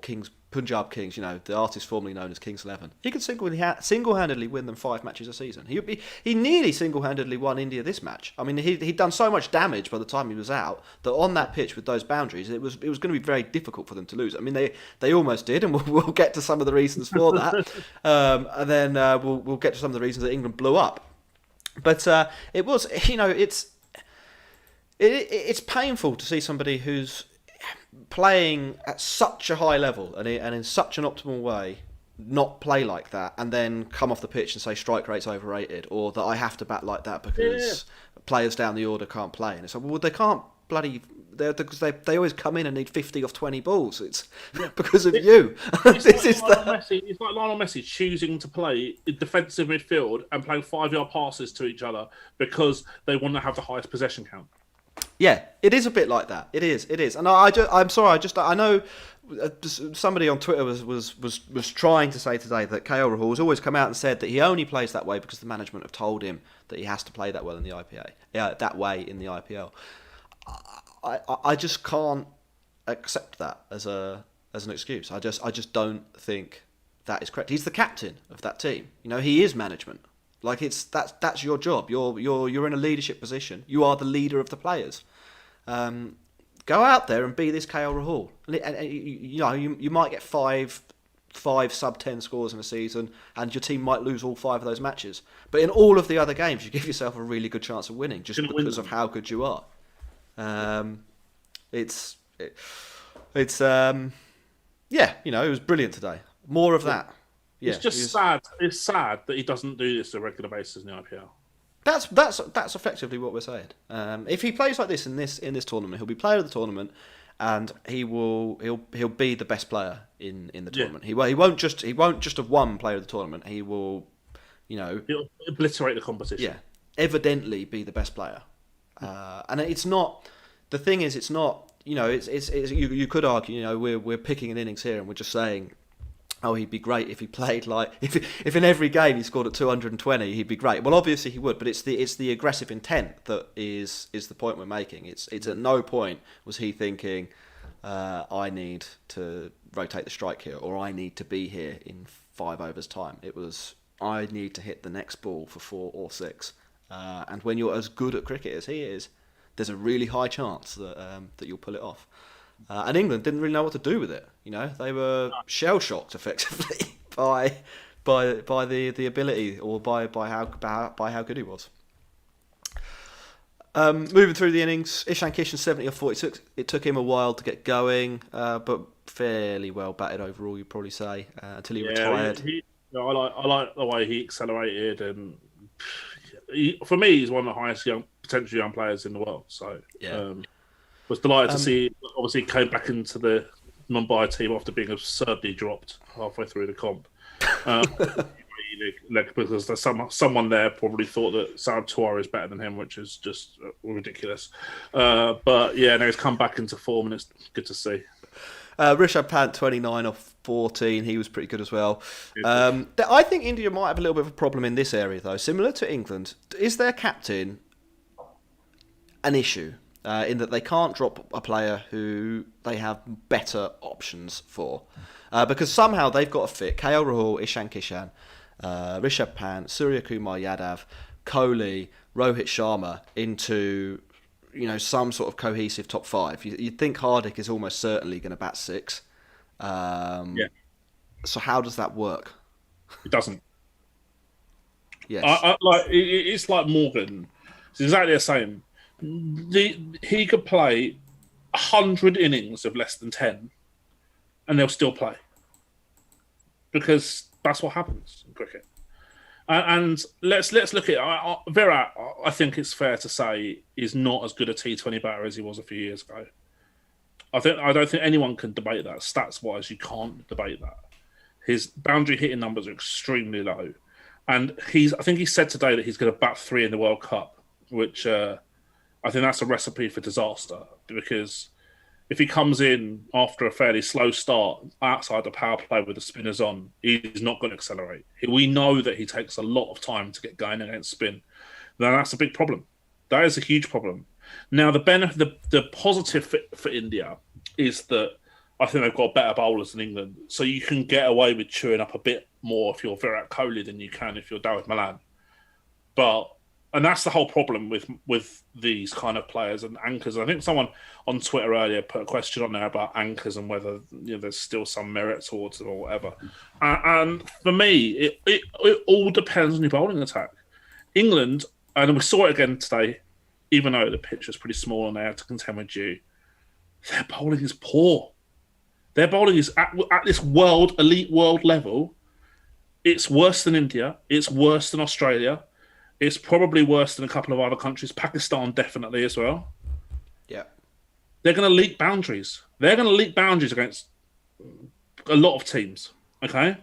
Punjab Kings, the artist formerly known as Kings 11. He could single-handedly win them 5 matches a season. He nearly single-handedly won India this match. I mean, he'd done so much damage by the time he was out that on that pitch with those boundaries, it was going to be very difficult for them to lose. I mean, they almost did, and we'll get to some of the reasons for that, and then we'll get to some of the reasons that England blew up. But it was, it's painful to see somebody who's playing at such a high level and in such an optimal way not play like that, and then come off the pitch and say strike rate's overrated, or that I have to bat like that because players down the order can't play. And it's like, well, they can't bloody... Because they always come in and need 50 off 20 balls. It's because of you. It's like Lionel Messi choosing to play in defensive midfield and playing 5-yard passes to each other because they want to have the highest possession count. Yeah, it is a bit like that. It is. And I'm sorry. I know somebody on Twitter was trying to say today that KL Rahul has always come out and said that he only plays that way because the management have told him that he has to play that well in the IPA. Yeah, that way in the IPL. I just can't accept that as an excuse. I just don't think that is correct. He's the captain of that team. He is management. Like, that's your job. You're in a leadership position. You are the leader of the players. Go Go out there and be this KL Rahul. And you might get five sub-10 scores in a season, and your team might lose all 5 of those matches. But in all of the other games, you give yourself a really good chance of winning just because of how good you are. It was brilliant today. More of that. Yeah, it's just sad. It's sad that he doesn't do this on a regular basis in the IPL. That's effectively what we're saying. If he plays like this in this tournament, he'll be player of the tournament, and he'll be the best player in the tournament. He won't just have won player of the tournament. He will, he'll obliterate the competition. Yeah, evidently be the best player. And it's not. The thing is, it's not. You could argue. We're picking an innings here, and we're just saying, oh, he'd be great if he played like if in every game he scored at 220, he'd be great. Well, obviously he would, but it's the aggressive intent that is the point we're making. It's at no point was he thinking, I need to rotate the strike here, or I need to be here in 5 overs time. It was, I need to hit the next ball for 4 or 6. And when you're as good at cricket as he is, there's a really high chance that you'll pull it off. And England didn't really know what to do with it. They were shell shocked effectively by the ability, or by how good he was. Moving through the innings, Ishan Kishan 70 or 46. It took him a while to get going, but fairly well batted overall, you'd probably say, until he retired. I like the way he accelerated, and for me, he's one of the highest potential young players in the world. So. Yeah. Was delighted to see. Obviously, came back into the Mumbai team after being absurdly dropped halfway through the comp. Because there's someone there probably thought that Sam Tuar is better than him, which is just ridiculous. But yeah, now he's come back into form, and it's good to see. Rishabh Pant 29 off 14. He was pretty good as well. I think India might have a little bit of a problem in this area, though. Similar to England, is their captain an issue? In that they can't drop a player who they have better options for. Because somehow they've got to fit KL Rahul, Ishan Kishan, Rishabh Pant, Surya Kumar Yadav, Kohli, Rohit Sharma into some sort of cohesive top 5. You'd think Hardik is almost certainly going to bat 6. So how does that work? It doesn't. Yes. It's like Morgan. It's exactly the same. He could play 100 innings of less than 10, and they'll still play, because that's what happens in cricket. And let's look at Virat. I think it's fair to say is not as good a T20 batter as he was a few years ago. I don't think anyone can debate that. Stats wise, you can't debate that. His boundary hitting numbers are extremely low, and I think he said today that he's going to bat 3 in the World Cup, which. I think that's a recipe for disaster, because if he comes in after a fairly slow start outside the power play with the spinners on, he's not going to accelerate. We know that he takes a lot of time to get going against spin. Now that's a big problem. That is a huge problem. Now the positive for India is that I think they've got better bowlers than England, so you can get away with chewing up a bit more if you're Virat Kohli than you can if you're Dawid Malan. And that's the whole problem with these kind of players and anchors. I think someone on Twitter earlier put a question on there about anchors and whether there's still some merit towards them or whatever. And for me, it all depends on your bowling attack. England, and we saw it again today, even though the pitch was pretty small and they had to contend with you, their bowling is poor. Their bowling is at this elite world level. It's worse than India. It's worse than Australia. It's probably worse than a couple of other countries. Pakistan definitely as well. Yeah. They're going to leak boundaries. They're going to leak boundaries against a lot of teams. Okay?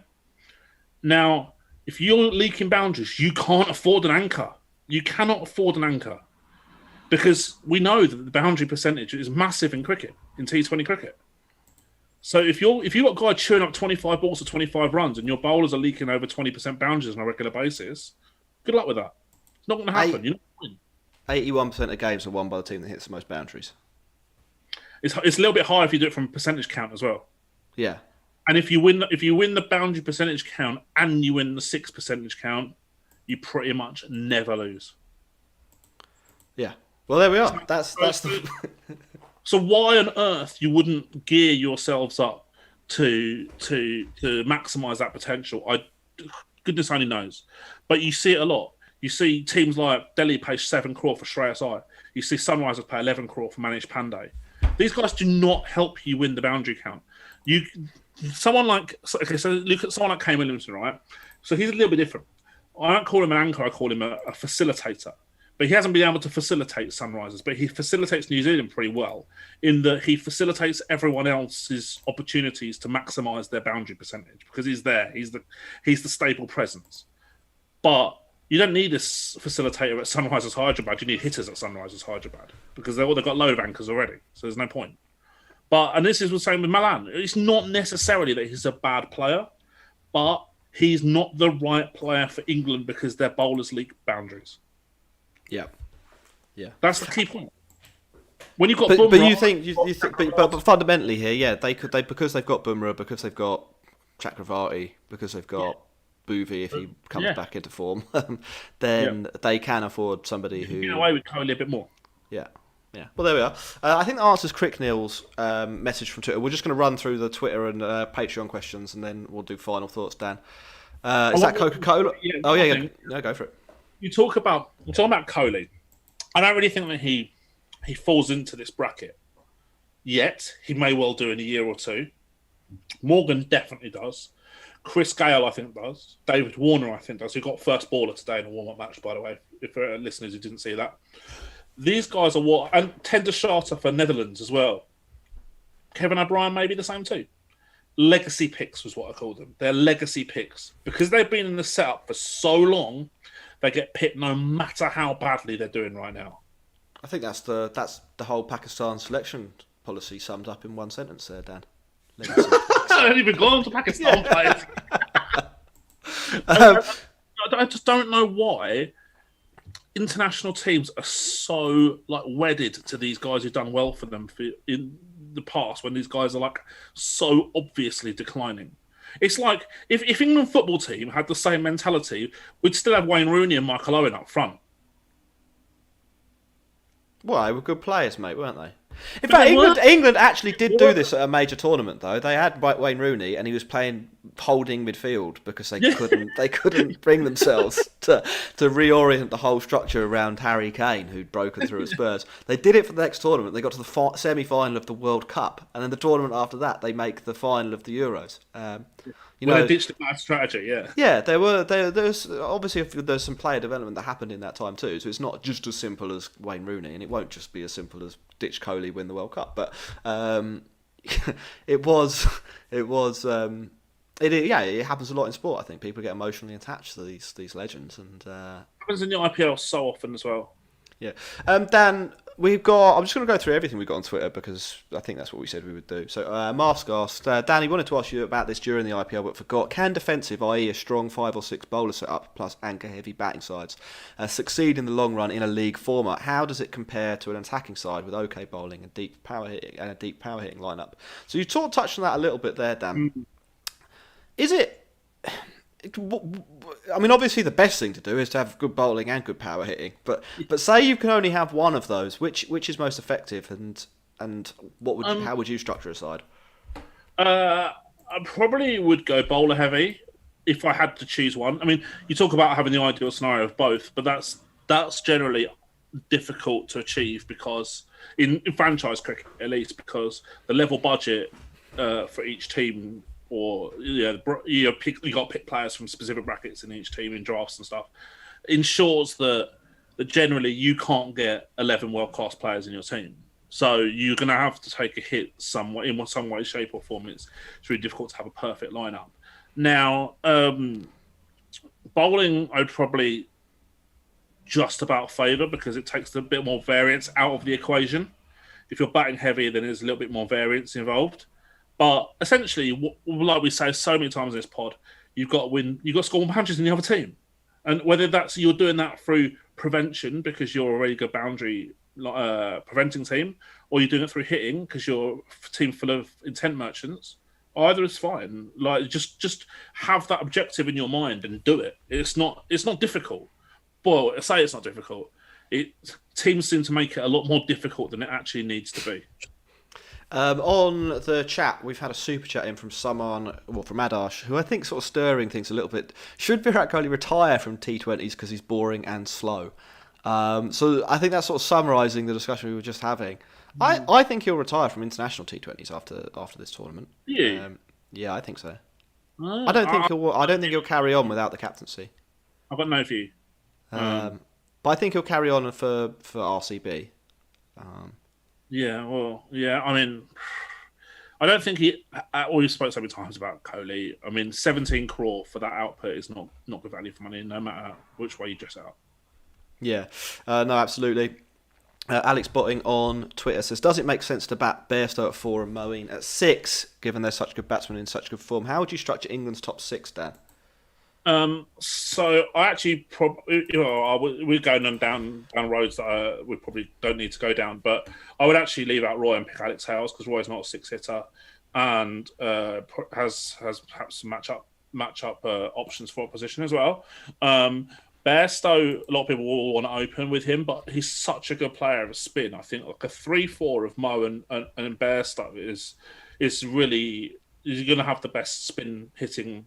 Now, if you're leaking boundaries, you can't afford an anchor. You cannot afford an anchor. Because we know that the boundary percentage is massive in cricket, in T20 cricket. So if you've got a guy chewing up 25 balls to 25 runs and your bowlers are leaking over 20% boundaries on a regular basis, good luck with that. It's not going to happen. You're not going to win. 81% of games are won by the team that hits the most boundaries. It's a little bit higher if you do it from percentage count as well. Yeah. And if you win the boundary percentage count and you win the 6 percentage count, you pretty much never lose. Yeah. Well, there we are. That's the So why on earth you wouldn't gear yourselves up to maximise that potential? Goodness only knows. But you see it a lot. You see teams like Delhi pay 7 crore for Shreyas Iyer. You see Sunrisers pay 11 crore for Manish Pandey. These guys do not help you win the boundary count. So look at someone like Kane Williamson, right? So he's a little bit different. I don't call him an anchor, I call him a facilitator. But he hasn't been able to facilitate Sunrisers, but he facilitates New Zealand pretty well in that he facilitates everyone else's opportunities to maximise their boundary percentage because he's there. He's the staple presence. But you don't need this facilitator at Sunrisers Hyderabad. You need hitters at Sunrisers Hyderabad because they've got a load of anchors already. So there's no point. And this is the same with Malan. It's not necessarily that he's a bad player, but he's not the right player for England because their bowlers leak boundaries. Yeah. That's the key point. When you've got but Bumrah, you think, but fundamentally here, they because they've got Bumrah, because they've got Chakravarti, because they've got Bhuvi if he comes back into form, then they can afford somebody who get away with Kohli a bit more. Yeah. Well, there we are. I think that answers Cricknell's message from Twitter. We're just going to run through the Twitter and Patreon questions, and then we'll do final thoughts. Dan, is that Coca-Cola? Yeah, go for it. We're talking about Kohli. I don't really think that he falls into this bracket yet. He may well do in a year or two. Morgan definitely does. Chris Gale, I think, does. David Warner, I think, does. He got first baller today in a warm-up match, by the way, if for listeners who didn't see that. These guys are what... And Tender Charter for Netherlands as well. Kevin O'Brien may be the same too. Legacy picks was what I called them. They're legacy picks. Because they've been in the setup for so long, they get picked no matter how badly they're doing right now. I think that's the whole Pakistan selection policy summed up in one sentence there, Dan. I haven't even gone to Pakistan players. I just don't know why international teams are so wedded to these guys who've done well for them in the past when these guys are so obviously declining. It's like if England football team had the same mentality, we'd still have Wayne Rooney and Michael Owen up front. Well, they were good players, mate, weren't they? In fact, England actually did do this at a major tournament, though. They had Wayne Rooney, and he was playing holding midfield because they couldn't bring themselves to reorient the whole structure around Harry Kane, who'd broken through at Spurs. They did it for the next tournament. They got to the semi-final of the World Cup, and then the tournament after that, they make the final of the Euros. They ditched that strategy, yeah. Yeah, there's obviously there's some player development that happened in that time too. So it's not just as simple as Wayne Rooney, and it won't just be as simple as ditch Kohli, win the World Cup. But it happens a lot in sport. I think people get emotionally attached to these legends, and happens in the IPL so often as well. Yeah, Dan, I'm just going to go through everything we got on Twitter because I think that's what we said we would do. So Mask asked, Danny wanted to ask you about this during the IPL but forgot. Can defensive, i.e. a strong 5 or 6 bowler setup plus anchor-heavy batting sides, succeed in the long run in a league format? How does it compare to an attacking side with okay bowling and deep power hitting lineup? So you touched on that a little bit there, Dan. Is it... I mean, obviously the best thing to do is to have good bowling and good power hitting. But say you can only have one of those, which is most effective, and how would you structure a side? I probably would go bowler heavy if I had to choose one. I mean, you talk about having the ideal scenario of both, but that's generally difficult to achieve because in franchise cricket at least, because the level budget for each team. Or you got to pick players from specific brackets in each team in drafts and stuff. Ensures that generally you can't get 11 world class players in your team, so you're going to have to take a hit some way, shape or form. It's really difficult to have a perfect lineup. Now, bowling I'd probably just about favour because it takes a bit more variance out of the equation. If you're batting heavy, then there's a little bit more variance involved. But essentially, like we say so many times in this pod, you've got to win. You've got to score more punches than the other team, and whether that's you're doing that through prevention because you're a really good boundary preventing team, or you're doing it through hitting because you're a team full of intent merchants. Either is fine. Just have that objective in your mind and do it. It's not difficult. Well, I say it's not difficult. Teams seem to make it a lot more difficult than it actually needs to be. On the chat, we've had a super chat in from someone, well, from Adash, who I think sort of stirring things a little bit. Should Virat Kohli retire from T20s because he's boring and slow? So I think that's sort of summarising the discussion we were just having. I think he'll retire from international T20s after this tournament. Yeah, yeah, I think so. I don't think he'll carry on without the captaincy. I've got no view. But I think he'll carry on for RCB. Yeah, well, yeah. I mean, I don't think he. We've spoke so many times about Kohli. I mean, 17 crore for that output is not good value for money, no matter which way you dress it out. Yeah, no, absolutely. Alex Botting on Twitter says, does it make sense to bat Bairstow at 4 and Moeen at 6, given they're such good batsmen in such good form? How would you structure England's top 6, Dan? So I actually we're going down roads that we probably don't need to go down, but I would actually leave out Roy and pick Alex Hales because Roy's not a 6-hitter and has perhaps some match up options for opposition as well. Bairstow, a lot of people will want to open with him, but he's such a good player of spin. I think like a 3-4 of Mo and Bairstow is really going to have the best spin hitting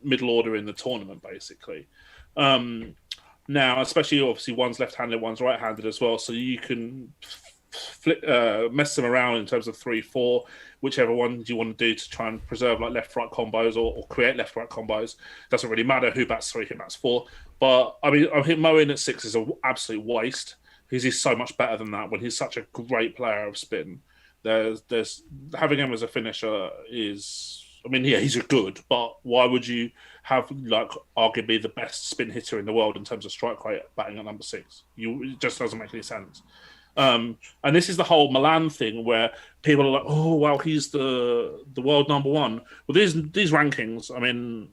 middle order in the tournament, basically. Now, especially obviously one's left-handed, one's right-handed as well, so you can mess them around in terms of 3-4, whichever one you want to do to try and preserve like left-right combos or create left-right combos. Doesn't really matter who bats 3, who bats 4. But I think Moeen at 6 is an absolute waste because he's so much better than that when he's such a great player of spin. There's having him as a finisher is. I mean, yeah, he's good, but why would you have, like, arguably the best spin hitter in the world in terms of strike rate batting at number 6? It just doesn't make any sense. And this is the whole Milan thing where people are like, oh, well, he's the world number 1. Well, these rankings, I mean,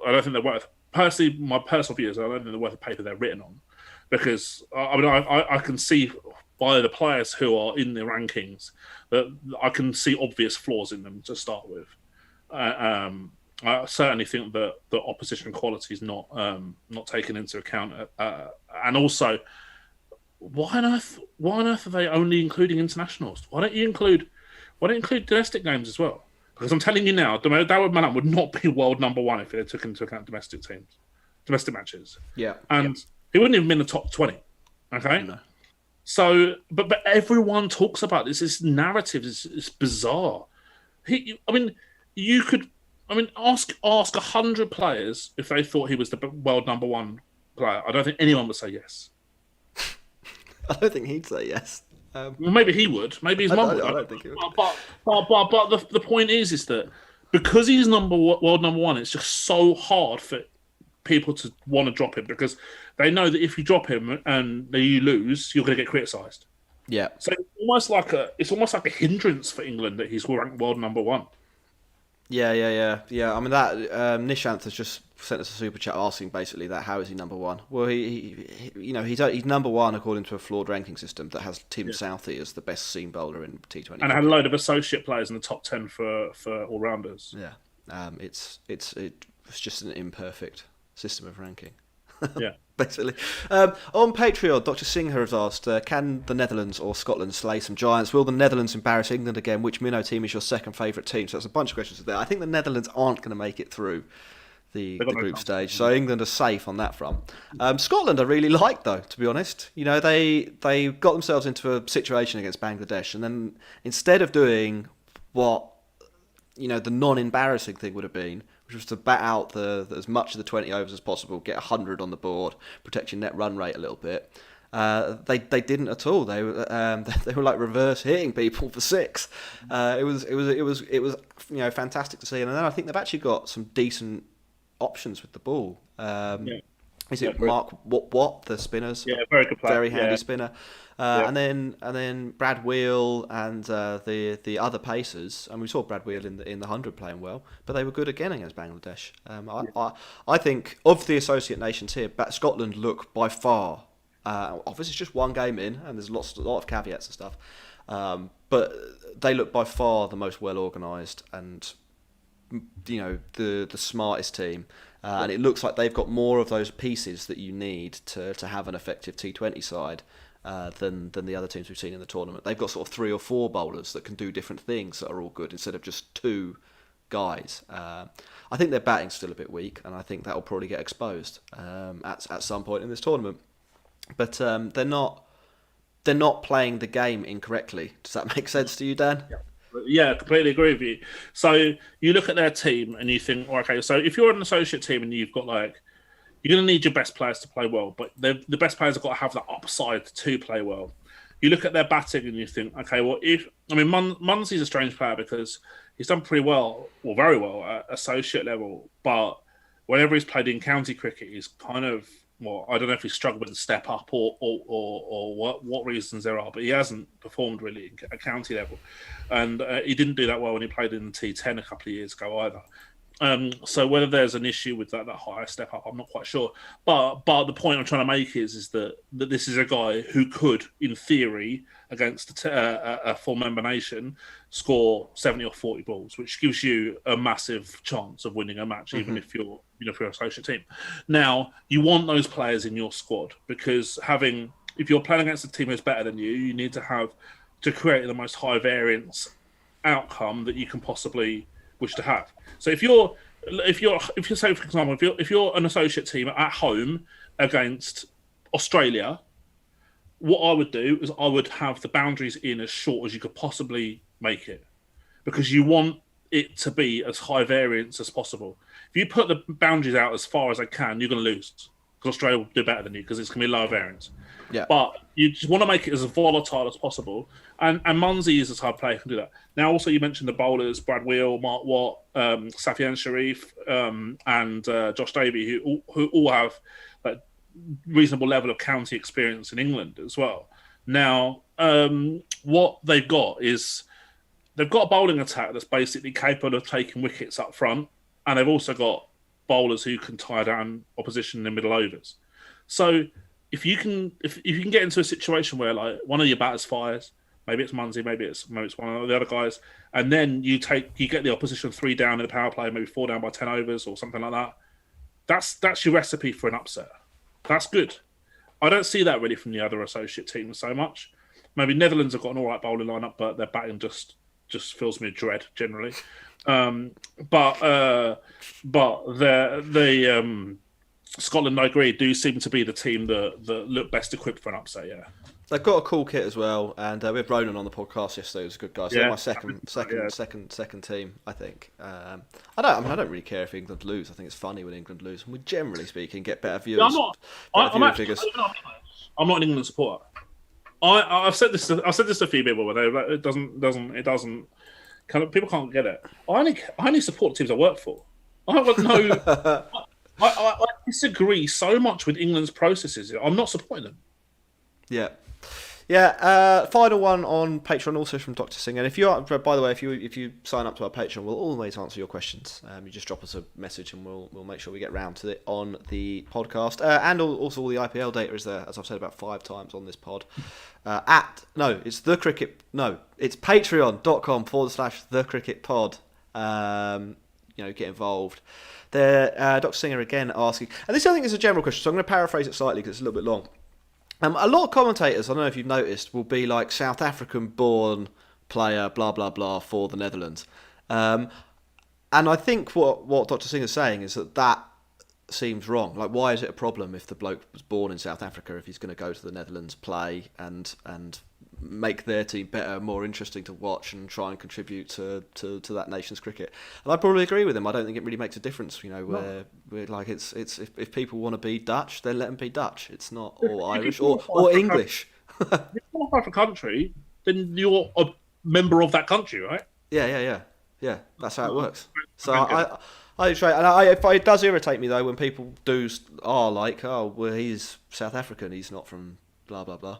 I don't think they're worth... Personally, my personal view is I don't think they're worth the paper they're written on. Because, I mean, I can see by the players who are in the rankings that I can see obvious flaws in them to start with. I certainly think that the opposition quality is not taken into account, and also, why on earth are they only including internationals? Why don't you include domestic games as well? Because I'm telling you now, Dawid Malan would not be world number 1 if they took into account domestic matches. Yeah, and he wouldn't even be in the top 20. Okay, no. So, but everyone talks about this. This narrative is bizarre. You could, ask 100 players if they thought he was the world number 1 player. I don't think anyone would say yes. I don't think he'd say yes. Well, maybe he would. Maybe his mum would. I don't think he would. But the point is that because he's world number 1, it's just so hard for people to want to drop him because they know that if you drop him and you lose, you're going to get criticised. Yeah. So it's almost like a hindrance for England that he's ranked world number 1. Yeah. I mean, that Nishanth has just sent us a super chat asking basically that how is he number 1? Well, he's number 1 according to a flawed ranking system that has Tim Southey as the best seam bowler in T20. And had a load of associate players in the top 10 for all rounders. Yeah, it's just an imperfect system of ranking. Yeah. Basically. On Patreon, Dr. Singha has asked, can the Netherlands or Scotland slay some giants? Will the Netherlands embarrass England again? Which minnow team is your second favourite team? So that's a bunch of questions there. I think the Netherlands aren't going to make it through the group stage, so England are safe on that front. Scotland I really like, though, to be honest. You know, they got themselves into a situation against Bangladesh, and then instead of doing what, you know, the non-embarrassing thing would have been, which was to bat out as much of the 20 overs as possible, get 100 on the board, protect your net run rate a little bit. They didn't at all. They were like reverse hitting people for 6. It was fantastic to see. And then I think they've actually got some decent options with the ball. Is it Mark Watt, the spinners? Yeah, very good player. Very handy spinner. And then Brad Wheel and the other pacers, and we saw Brad Wheel in the 100 playing well, but they were good again against Bangladesh. I think of the associate nations here, Scotland look by far. Obviously, it's just one game in, and there's a lot of caveats and stuff, but they look by far the most well organised and the smartest team. And it looks like they've got more of those pieces that you need to have an effective T20 side than the other teams we've seen in the tournament. They've got sort of 3 or 4 bowlers that can do different things that are all good instead of just 2 guys. I think their batting's still a bit weak, and I think that will probably get exposed at some point in this tournament. But they're not playing the game incorrectly. Does that make sense to you, Dan? Yeah, I completely agree with you. So you look at their team and you think, okay, so if you're an associate team and you've got you're going to need your best players to play well, but the best players have got to have the upside to play well. You look at their batting and you think, okay, well, Munsey's a strange player because he's done pretty well, or very well, at associate level, but whenever he's played in county cricket, he's kind of, well, I don't know if he's struggled to step up or what reasons there are, but he hasn't performed really at county level. And he didn't do that well when he played in the T10 a couple of years ago either. So whether there's an issue with that higher step up, I'm not quite sure. But the point I'm trying to make is that this is a guy who could, in theory, against a full member nation, score 70 or 40 balls, which gives you a massive chance of winning a match, even if you're an associate team. Now, you want those players in your squad because if you're playing against a team who's better than you, you need to create the most high variance outcome that you can possibly wish to have. So if you're say, for example, if you're an associate team at home against Australia, what I would do is I would have the boundaries in as short as you could possibly make it, because you want it to be as high variance as possible. If you put the boundaries out as far as they can, you're going to lose because Australia will do better than you because it's going to be lower variance. Yeah. But you just want to make it as volatile as possible. And Munsey is the type of player who can do that. Now, also, you mentioned the bowlers, Brad Wheel, Mark Watt, Safian Sharif, and Josh Davey, who all have a reasonable level of county experience in England as well. Now, what they've got is they've got a bowling attack that's basically capable of taking wickets up front, and they've also got bowlers who can tie down opposition in the middle overs. So if you can get into a situation where one of your batters fires, maybe it's Munsey, maybe it's one of the other guys, and then you get the opposition 3 down in the power play, maybe 4 down by 10 overs or something like that. That's your recipe for an upset. That's good. I don't see that really from the other associate teams so much. Maybe Netherlands have got an all right bowling lineup, but their batting just fills me with dread generally. But Scotland, I agree, do seem to be the team that look best equipped for an upset. Yeah, they've got a cool kit as well, and we had Ronan on the podcast yesterday. He was a good guy. So they're my second team, I think. I don't really care if England lose. I think it's funny when England lose, and we generally speaking get better viewers. I'm not an England supporter. I've said this to a few people, but it doesn't. People can't get it. I only support the teams I work for. I have no. I disagree so much with England's processes. I'm not supporting them. Yeah. Final one on Patreon, also from Dr. Singh. And by the way, if you sign up to our Patreon, we'll always answer your questions. You just drop us a message, and we'll make sure we get round to it on the podcast. And also all the IPL data is there, as I've said about 5 times on this pod. It's patreon.com/thecricketpod. Get involved. There, Dr. Singer again asking, and this I think is a general question, so I'm going to paraphrase it slightly because it's a little bit long. A lot of commentators, I don't know if you've noticed, will be like South African-born player, blah, blah, blah, for the Netherlands. And I think what Dr. Singer's saying is that seems wrong. Like, why is it a problem if the bloke was born in South Africa, if he's going to go to the Netherlands, play, and make their team better, more interesting to watch, and try and contribute to that nation's cricket? And I probably agree with him. I don't think it really makes a difference, where like it's if people want to be Dutch, then let them be Dutch. It's not or Irish or English. If you qualify for a country, then you're a member of that country, right? Yeah. That's how it works. So I try, and it does irritate me though when people are like, oh well, he's South African, he's not from blah blah blah.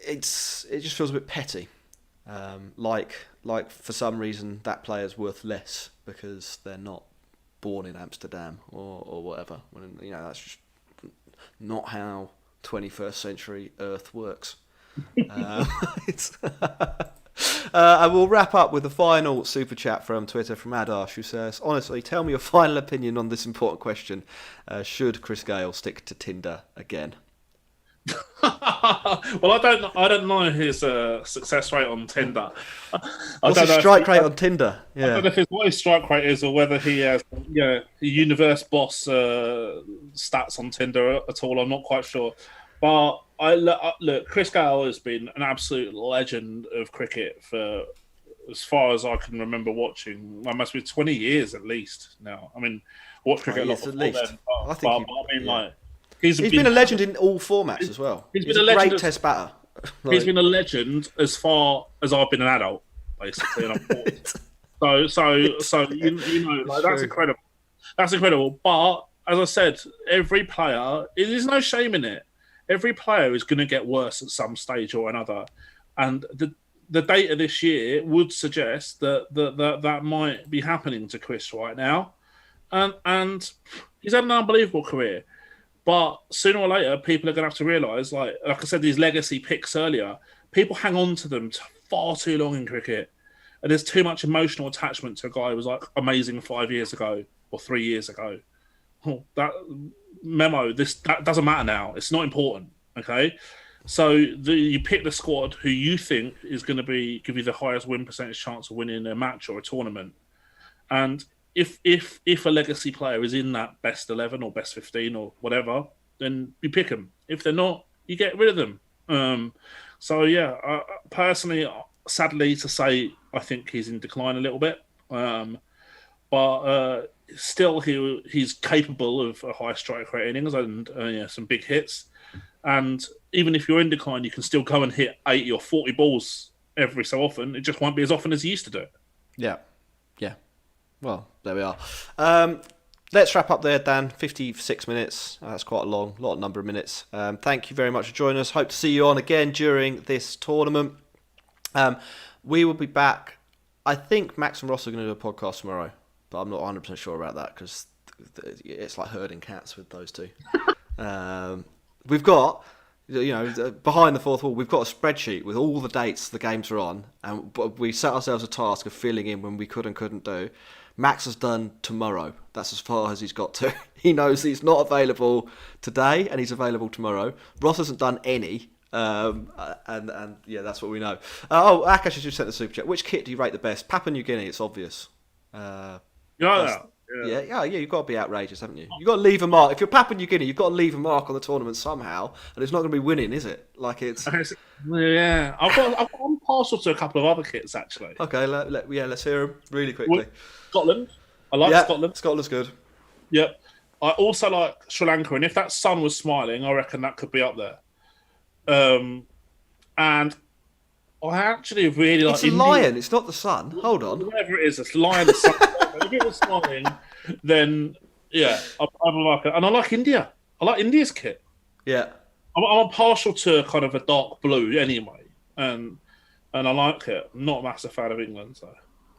It just feels a bit petty. Like for some reason that player's worth less because they're not born in Amsterdam or whatever. When, that's just not how 21st century Earth works. And we'll wrap up with the final super chat from Twitter from Adash, who says, honestly, tell me your final opinion on this important question. Should Chris Gale stick to Tinder again? Well, I don't know his success rate on Tinder. What's his strike rate on Tinder? I don't know if what his strike rate is, or whether he has, universe boss stats on Tinder at all. I'm not quite sure. But look, Chris Gale has been an absolute legend of cricket for as far as I can remember watching. Well, must be 20 years at least now. I mean, watched cricket a lot before then. He's been a legend in all formats as well. He's been a legend, Test batter. He's been a legend as far as I've been an adult, basically, and I'm 40. So that's incredible. That's incredible. But as I said, every player, there's no shame in it. Every player is going to get worse at some stage or another, and the data this year would suggest that might be happening to Chris right now, and he's had an unbelievable career. But sooner or later, people are going to have to realise, like I said, these legacy picks earlier, people hang on to them far too long in cricket. And there's too much emotional attachment to a guy who was like amazing 5 years ago or 3 years ago. Oh, that doesn't matter now. It's not important, okay? So you pick the squad who you think is going to give you the highest win percentage chance of winning a match or a tournament. And if a legacy player is in that best 11 or best 15 or whatever, then you pick them. If they're not, you get rid of them. Personally, sadly to say, I think he's in decline a little bit. But still, he's capable of a high strike rate innings and some big hits. And even if you're in decline, you can still go and hit 80 or 40 balls every so often. It just won't be as often as he used to do it. Yeah. Well, there we are. Let's wrap up there, Dan. 56 minutes. That's quite a lot number of minutes. Thank you very much for joining us. Hope to see you on again during this tournament. We will be back. I think Max and Ross are going to do a podcast tomorrow, but I'm not 100% sure about that because it's like herding cats with those two. We've got, behind the fourth wall, we've got a spreadsheet with all the dates the games are on, and we set ourselves a task of filling in when we could and couldn't do. Max has done tomorrow. That's as far as he's got to. He knows he's not available today, and he's available tomorrow. Ross hasn't done any, and that's what we know. Akash has just sent the super chat. Which kit do you rate the best? Papua New Guinea. It's obvious. Yeah, you've got to be outrageous, haven't you? You've got to leave a mark. If you're Papua New Guinea, you've got to leave a mark on the tournament somehow, and it's not going to be winning, is it? Like it's. Yeah, I'm partial to a couple of other kits actually. Okay, let's hear them really quickly. Scotland, I like Scotland. Scotland's good. Yep, I also like Sri Lanka, and if that sun was smiling, I reckon that could be up there. And I actually really like. It's a lion. It's not the sun. Hold on. Whatever it is, it's lion. Sun. If it was smiling, then yeah, I like it. And I like India. I like India's kit. Yeah. I'm partial to kind of a dark blue anyway, and I like it. I'm not a massive fan of England, so.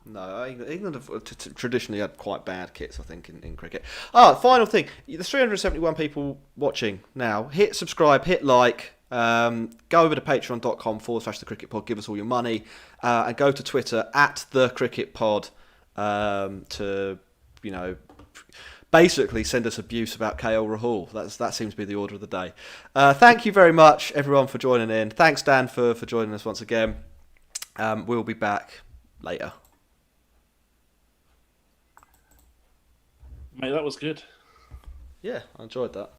No, England have traditionally had quite bad kits, I think, in cricket. Final thing. There's 371 people watching now. Hit subscribe, hit like. Go over to patreon.com/thecricketpod. Give us all your money. And go to Twitter @thecricketpod to, basically send us abuse about KL Rahul. That seems to be the order of the day. Thank you very much, everyone, for joining in. Thanks, Dan, for joining us once again. We'll be back later. Mate, that was good. Yeah, I enjoyed that.